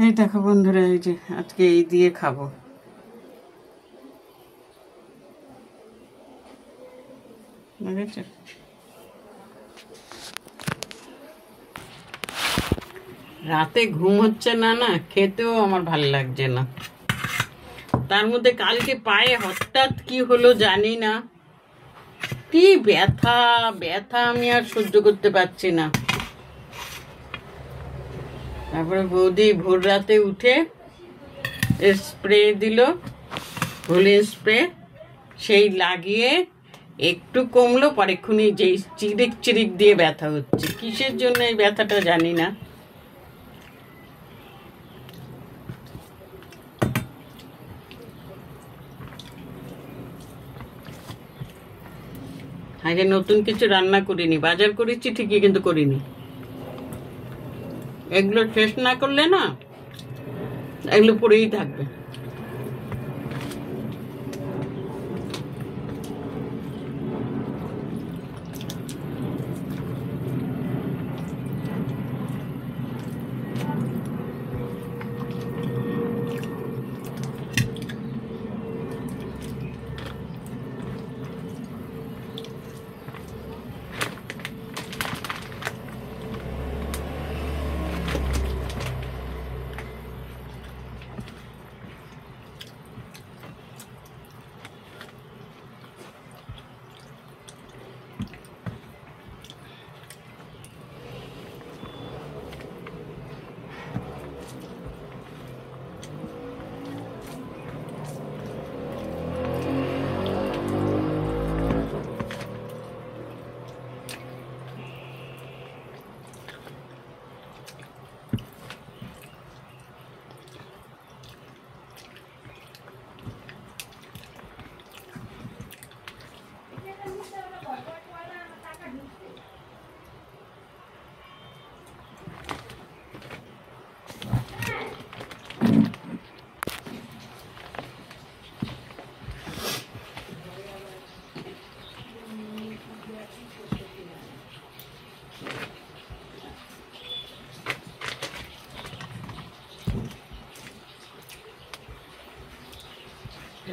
এই দেখো বন্ধুরা, এই যে আজকে এই দিয়ে খাবো। বুঝেছো? রাতে ঘুম হচ্ছে না, না খেতেও আমার ভালো লাগছে না। তার মধ্যে কালকে পায়ে হঠাৎ কি হলো জানি না, কি ব্যথা ব্যথা, আমি আর সহ্য করতে পারছি না। তারপরে বৌদি ভোর রাতে উঠে স্প্রে দিল, হোলিন স্প্রে, সেই লাগিয়ে একটু কমলো। পরেক্ষণি যেই চিরিক চিরিক দিয়ে ব্যথা হচ্ছে, কিসের জন্য এই ব্যথাটা জানি না। আগে নতুন কিছু রান্না করিনি, বাজার করেছি ঠিকই কিন্তু করিনি। এগুলো শেষ না করলে না এগুলো পড়েই থাকবে।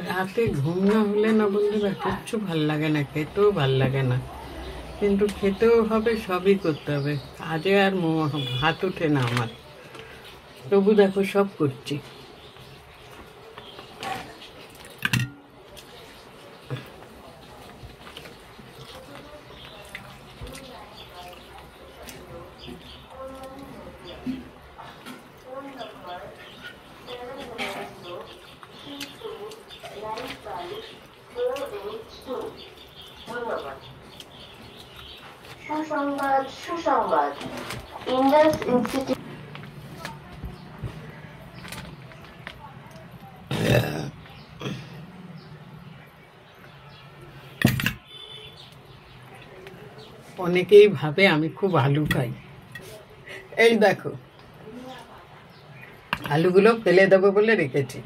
রাতে ঘুম না হলে না বন্ধুরা কিচ্ছু ভাল লাগে না, খেতেও ভাল লাগে না। কিন্তু খেতেও হবে, সবই করতে হবে, কাজে আর হাত ওঠে না আমার। তবু দেখো সব করছি। সুসংবাদ সুসংবাদ ইন্ডাস ইনস্টিটিউট অনেকেই ভাবে আমি খুব আলু খাই। এই দেখো আলুগুলো ফেলে দেবো বলে রেখেছি।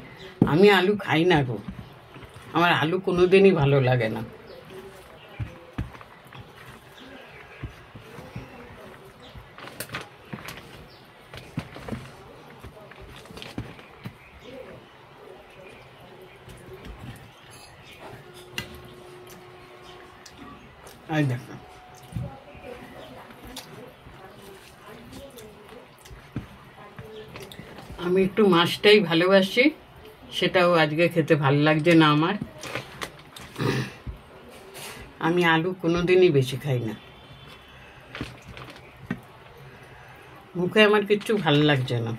আমি আলু খাই না গো, আমার আলু কোনোদিনই ভালো লাগে না। এই দেখো আমি একটু মাছটাই ভালোবাসি, সেটাও আজকে খেতে ভালো লাগছে না আমার। আমি আলু কোনোদিনই বেশি খাই না, মুখে আমার কিচ্ছু ভালো লাগছে না।